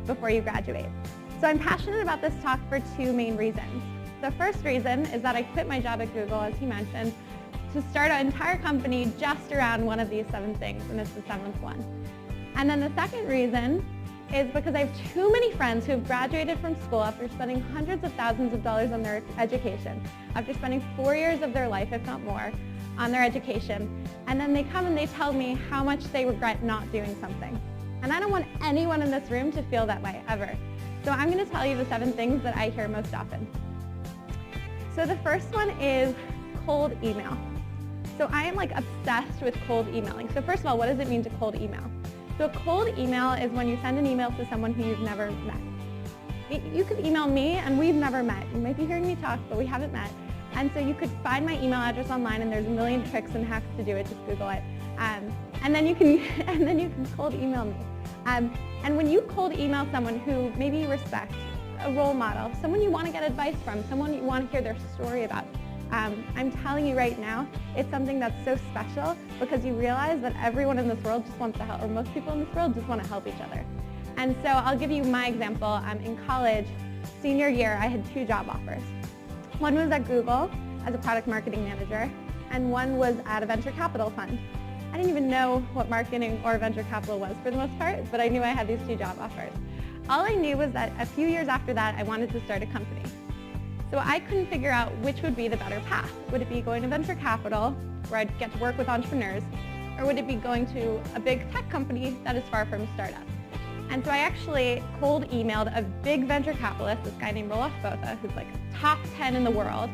before you graduate. So I'm passionate about this talk for two main reasons. The first reason is that I quit my job at Google, as he mentioned, to start an entire company just around one of these 7 things, and it's the 7th one. And then the second reason is because I have too many friends who have graduated from school after spending hundreds of thousands of dollars on their education, after spending 4 years of their life, if not more, on their education, and then they come and they tell me how much they regret not doing something. And I don't want anyone in this room to feel that way, ever. So I'm going to tell you the 7 things that I hear most often. So the first one is cold email. So I am like obsessed with cold emailing. So first of all, what does it mean to cold email? So a cold email is when you send an email to someone who you've never met. You could email me and we've never met. You might be hearing me talk, but we haven't met. And so you could find my email address online, and there's a million tricks and hacks to do it. Just Google it. And then you can cold email me. And when you cold email someone who maybe you respect, a role model, someone you want to get advice from, someone you want to hear their story about, I'm telling you right now, it's something that's so special because you realize that everyone in this world just wants to help, or most people in this world just want to help each other. And so I'll give you my example. In college, senior year, I had 2 job offers. One was at Google as a product marketing manager, and one was at a venture capital fund. I didn't even know what marketing or venture capital was for the most part, but I knew I had these 2 job offers. All I knew was that a few years after that, I wanted to start a company. So I couldn't figure out which would be the better path. Would it be going to venture capital, where I'd get to work with entrepreneurs, or would it be going to a big tech company that is far from a startup? And so I actually cold emailed a big venture capitalist, this guy named Roelof Botha, who's like top 10 in the world.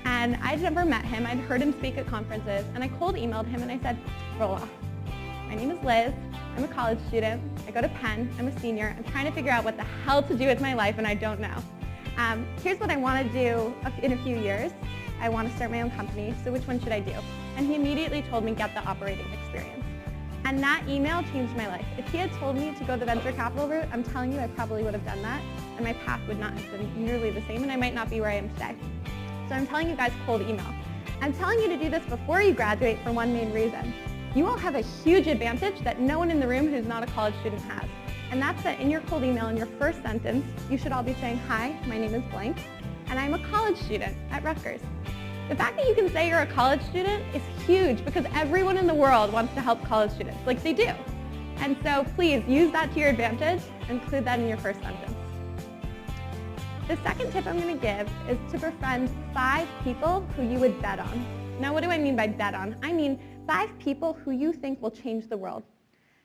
And I'd never met him. I'd heard him speak at conferences. And I cold emailed him and I said, Roelof, my name is Liz. I'm a college student. I go to Penn. I'm a senior. I'm trying to figure out what the hell to do with my life, and I don't know. Here's what I want to do in a few years. I want to start my own company, so which one should I do? And he immediately told me, get the operating experience. And that email changed my life. If he had told me to go the venture capital route, I'm telling you, I probably would have done that, and my path would not have been nearly the same, and I might not be where I am today. So I'm telling you guys, cold email. I'm telling you to do this before you graduate for one main reason. You all have a huge advantage that no one in the room who's not a college student has. And that's that in your cold email, in your first sentence, you should all be saying, hi, my name is blank, and I'm a college student at Rutgers. The fact that you can say you're a college student is huge because everyone in the world wants to help college students, like they do. And so please use that to your advantage and include that in your first sentence. The second tip I'm going to give is to befriend 5 people who you would bet on. Now, what do I mean by bet on? I mean 5 people who you think will change the world.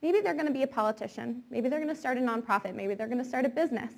Maybe they're going to be a politician. Maybe they're going to start a nonprofit. Maybe they're going to start a business.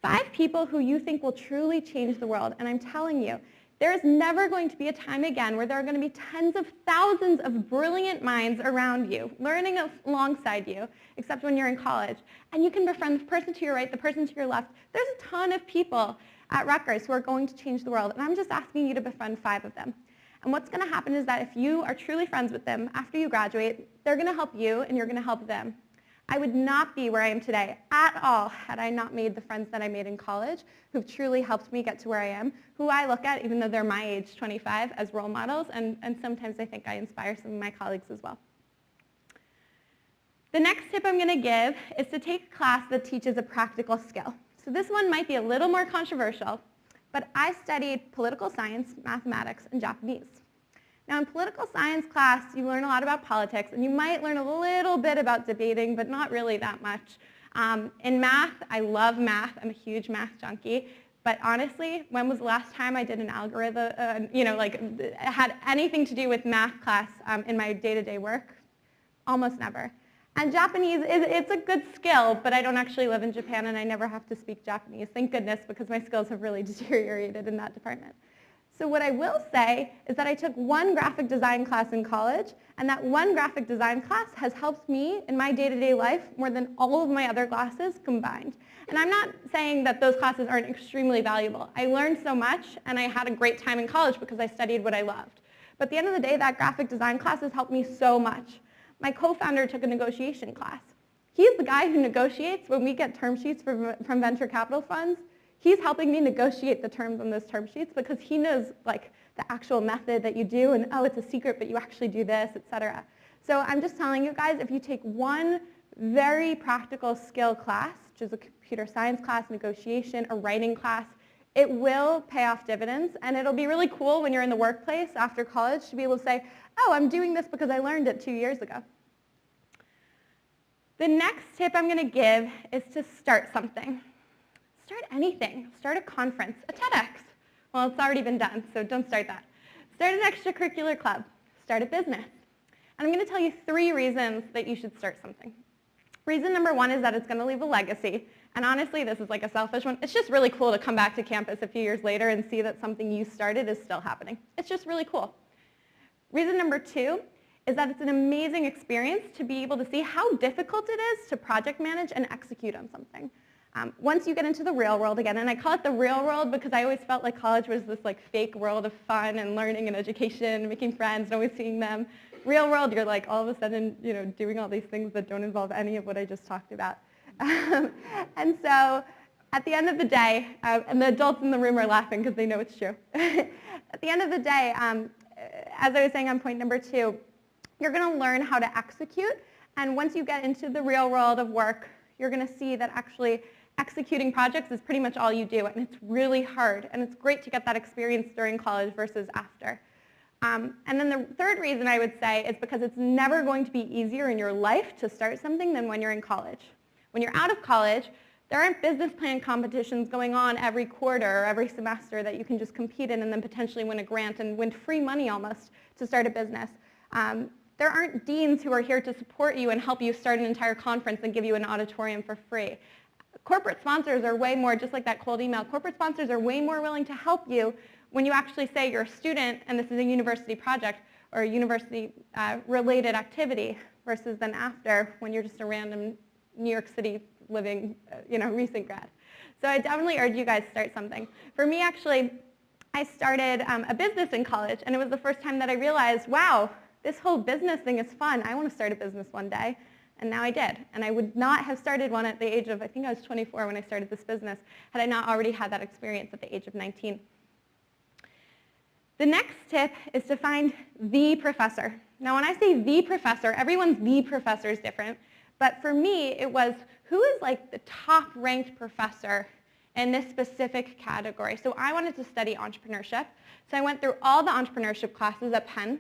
5 people who you think will truly change the world. And I'm telling you, there is never going to be a time again where there are going to be tens of thousands of brilliant minds around you, learning alongside you, except when you're in college. And you can befriend the person to your right, the person to your left. There's a ton of people at Rutgers who are going to change the world. And I'm just asking you to befriend 5 of them. And what's going to happen is that if you are truly friends with them after you graduate, they're going to help you and you're going to help them. I would not be where I am today at all had I not made the friends that I made in college who've truly helped me get to where I am, who I look at, even though they're my age, 25, as role models, and sometimes I think I inspire some of my colleagues as well. The next tip I'm going to give is to take a class that teaches a practical skill. So this one might be a little more controversial, but I studied political science, mathematics, and Japanese. Now in political science class, you learn a lot about politics, and you might learn a little bit about debating, but not really that much. In math, I love math. I'm a huge math junkie. But honestly, when was the last time I did an algorithm, had anything to do with math class in my day-to-day work? Almost never. And Japanese, it's a good skill, but I don't actually live in Japan, and I never have to speak Japanese. Thank goodness, because my skills have really deteriorated in that department. So what I will say is that I took one graphic design class in college, and that one graphic design class has helped me in my day-to-day life more than all of my other classes combined. And I'm not saying that those classes aren't extremely valuable. I learned so much, and I had a great time in college because I studied what I loved. But at the end of the day, that graphic design class has helped me so much. My co-founder took a negotiation class. He's the guy who negotiates when we get term sheets from venture capital funds. He's helping me negotiate the terms on those term sheets because he knows like the actual method that you do, and oh, it's a secret, but you actually do this, etc. So I'm just telling you guys, if you take one very practical skill class, which is a computer science class, negotiation, a writing class. It will pay off dividends, and it'll be really cool when you're in the workplace after college to be able to say, oh, I'm doing this because I learned it 2 years ago. The next tip I'm going to give is to start something. Start anything. Start a conference, a TEDx. Well, it's already been done, so don't start that. Start an extracurricular club. Start a business. And I'm going to tell you 3 reasons that you should start something. Reason number 1 is that it's going to leave a legacy. And honestly, this is like a selfish one. It's just really cool to come back to campus a few years later and see that something you started is still happening. It's just really cool. Reason number 2 is that it's an amazing experience to be able to see how difficult it is to project manage and execute on something. Once you get into the real world again, and I call it the real world because I always felt like college was this like fake world of fun and learning and education and making friends and always seeing them. Real world, you're like all of a sudden, doing all these things that don't involve any of what I just talked about. And so at the end of the day, and the adults in the room are laughing because they know it's true. At the end of the day, as I was saying on point number 2, you're going to learn how to execute. And once you get into the real world of work, you're going to see that actually executing projects is pretty much all you do. And it's really hard. And it's great to get that experience during college versus after. And then the third reason I would say is because it's never going to be easier in your life to start something than when you're in college. When you're out of college, there aren't business plan competitions going on every quarter or every semester that you can just compete in and then potentially win a grant and win free money almost to start a business. There aren't deans who are here to support you and help you start an entire conference and give you an auditorium for free. Corporate sponsors are way more, just like that cold email, corporate sponsors are way more willing to help you when you actually say you're a student and this is a university project or a university-related activity versus then after when you're just a random New York City living, recent grad. So I definitely urge you guys to start something. For me, actually, I started a business in college, and it was the first time that I realized, wow, this whole business thing is fun. I want to start a business one day. And now I did. And I would not have started one at the age of, I think I was 24 when I started this business, had I not already had that experience at the age of 19. The next tip is to find the professor. Now, when I say the professor, everyone's the professor is different. But for me, it was who is like the top-ranked professor in this specific category. So I wanted to study entrepreneurship. So I went through all the entrepreneurship classes at Penn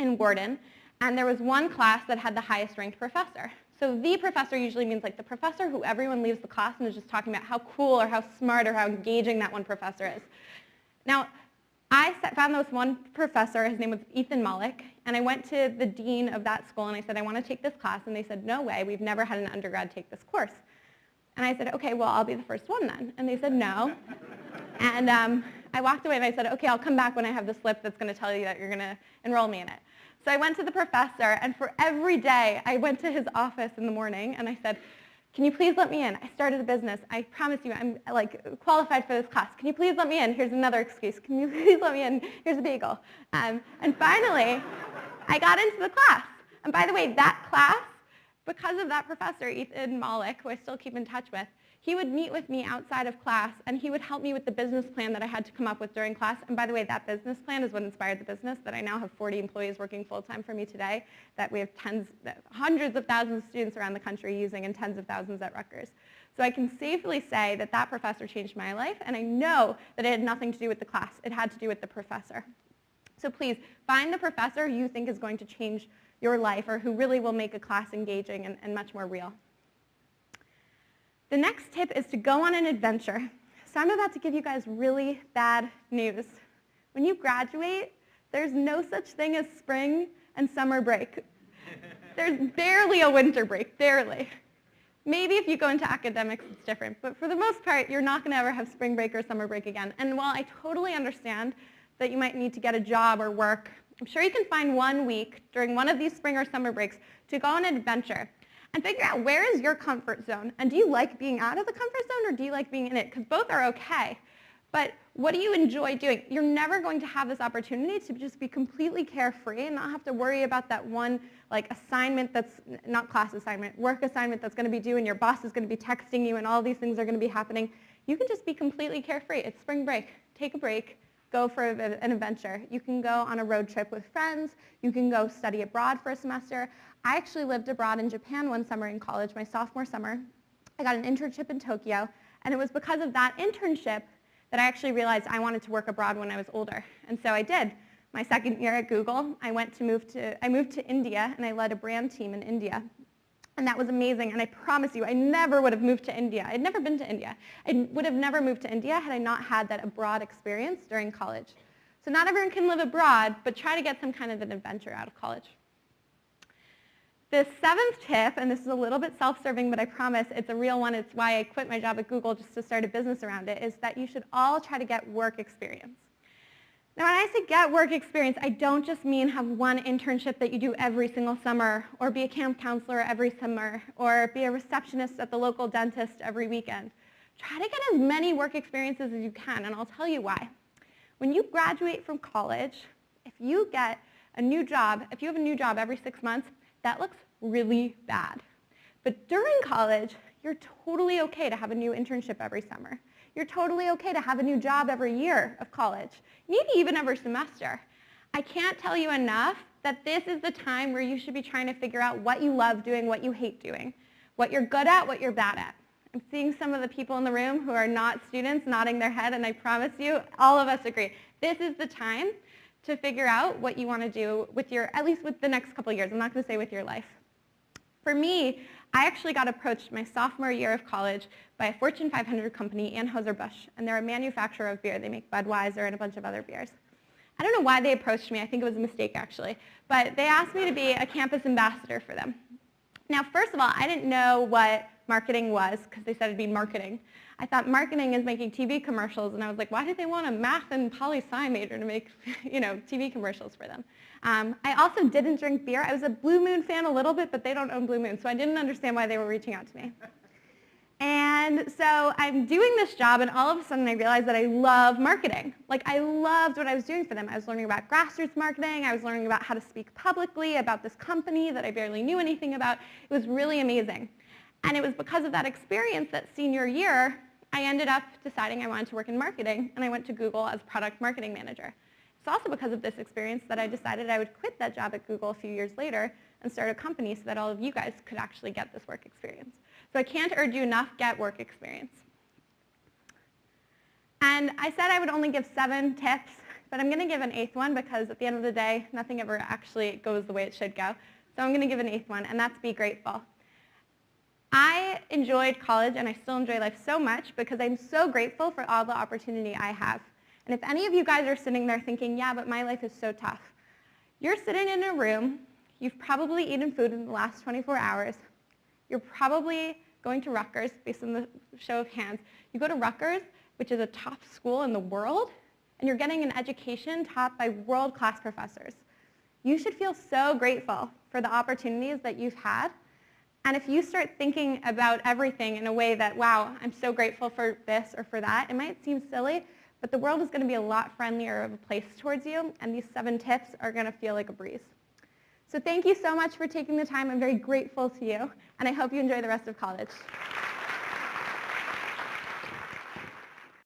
and Wharton, and there was one class that had the highest ranked professor. So the professor usually means like the professor who everyone leaves the class and is just talking about how cool or how smart or how engaging that one professor is. Now, I found this one professor, his name was Ethan Mollick, and I went to the dean of that school and I said, I want to take this class, and they said, no way, we've never had an undergrad take this course. And I said, okay, well, I'll be the first one then. And they said, no. And I walked away and I said, okay, I'll come back when I have the slip that's going to tell you that you're going to enroll me in it. So I went to the professor, and for every day, I went to his office in the morning, and I said, can you please let me in? I started a business. I promise you, I'm qualified for this class. Can you please let me in? Here's another excuse. Can you please let me in? Here's a bagel. And finally, I got into the class. And by the way, that class, because of that professor, Ethan Mollick, who I still keep in touch with, he would meet with me outside of class, and he would help me with the business plan that I had to come up with during class. And by the way, that business plan is what inspired the business, that I now have 40 employees working full-time for me today, that we have hundreds of thousands of students around the country using, and tens of thousands at Rutgers. So I can safely say that that professor changed my life, and I know that it had nothing to do with the class. It had to do with the professor. So please, find the professor you think is going to change your life, or who really will make a class engaging and much more real. The next tip is to go on an adventure. So I'm about to give you guys really bad news. When you graduate, there's no such thing as spring and summer break. There's barely a winter break, barely. Maybe if you go into academics, it's different. But for the most part, you're not going to ever have spring break or summer break again. And while I totally understand that you might need to get a job or work, I'm sure you can find 1 week during one of these spring or summer breaks to go on an adventure and figure out where is your comfort zone. And do you like being out of the comfort zone, or do you like being in it? Because both are okay. But what do you enjoy doing? You're never going to have this opportunity to just be completely carefree and not have to worry about that one assignment that's not class assignment, work assignment that's going to be due, and your boss is going to be texting you, and all these things are going to be happening. You can just be completely carefree. It's spring break. Take a break. Go for an adventure. You can go on a road trip with friends. You can go study abroad for a semester. I actually lived abroad in Japan one summer in college, my sophomore summer. I got an internship in Tokyo, and it was because of that internship that I actually realized I wanted to work abroad when I was older. And so I did. My second year at Google, I moved to India, and I led a brand team in India. And that was amazing, and I promise you, I never would have moved to India. I'd never been to India. I would have never moved to India had I not had that abroad experience during college. So not everyone can live abroad, but try to get some kind of an adventure out of college. The seventh tip, and this is a little bit self-serving, but I promise it's a real one. It's why I quit my job at Google just to start a business around it, is that you should all try to get work experience. Now, when I say get work experience, I don't just mean have one internship that you do every single summer, or be a camp counselor every summer, or be a receptionist at the local dentist every weekend. Try to get as many work experiences as you can, and I'll tell you why. When you graduate from college, if you get a new job, if you have a new job every 6 months, that looks really bad. But during college, you're totally okay to have a new internship every summer. You're totally okay to have a new job every year of college, maybe even every semester. I can't tell you enough that this is the time where you should be trying to figure out what you love doing, what you hate doing, what you're good at, what you're bad at. I'm seeing some of the people in the room who are not students nodding their head, and I promise you, all of us agree. This is the time to figure out what you want to do with at least with the next couple of years. I'm not going to say with your life. For me, I actually got approached my sophomore year of college by a Fortune 500 company, Anheuser-Busch, and they're a manufacturer of beer. They make Budweiser and a bunch of other beers. I don't know why they approached me. I think it was a mistake, actually. But they asked me to be a campus ambassador for them. Now, first of all, I didn't know what marketing was because they said it'd be marketing. I thought marketing is making TV commercials, and I was like, why did they want a math and poli-sci major to make TV commercials for them? I also didn't drink beer. I was a Blue Moon fan a little bit, but they don't own Blue Moon, so I didn't understand why they were reaching out to me. And so I'm doing this job, and all of a sudden I realized that I love marketing. Like, I loved what I was doing for them. I was learning about grassroots marketing. I was learning about how to speak publicly about this company that I barely knew anything about. It was really amazing. And it was because of that experience that senior year, I ended up deciding I wanted to work in marketing, and I went to Google as product marketing manager. It's also because of this experience that I decided I would quit that job at Google a few years later and start a company so that all of you guys could actually get this work experience. So I can't urge you enough, get work experience. And I said I would only give 7 tips, but I'm going to give an 8th one because at the end of the day, nothing ever actually goes the way it should go. So I'm going to give an 8th one, and that's be grateful. I enjoyed college, and I still enjoy life so much because I'm so grateful for all the opportunity I have. And if any of you guys are sitting there thinking, yeah, but my life is so tough, you're sitting in a room, you've probably eaten food in the last 24 hours, you're probably going to Rutgers, based on the show of hands. You go to Rutgers, which is a top school in the world, and you're getting an education taught by world-class professors. You should feel so grateful for the opportunities that you've had. And if you start thinking about everything in a way that, wow, I'm so grateful for this or for that, it might seem silly, but the world is going to be a lot friendlier of a place towards you, and these 7 tips are going to feel like a breeze. So thank you so much for taking the time. I'm very grateful to you, and I hope you enjoy the rest of college.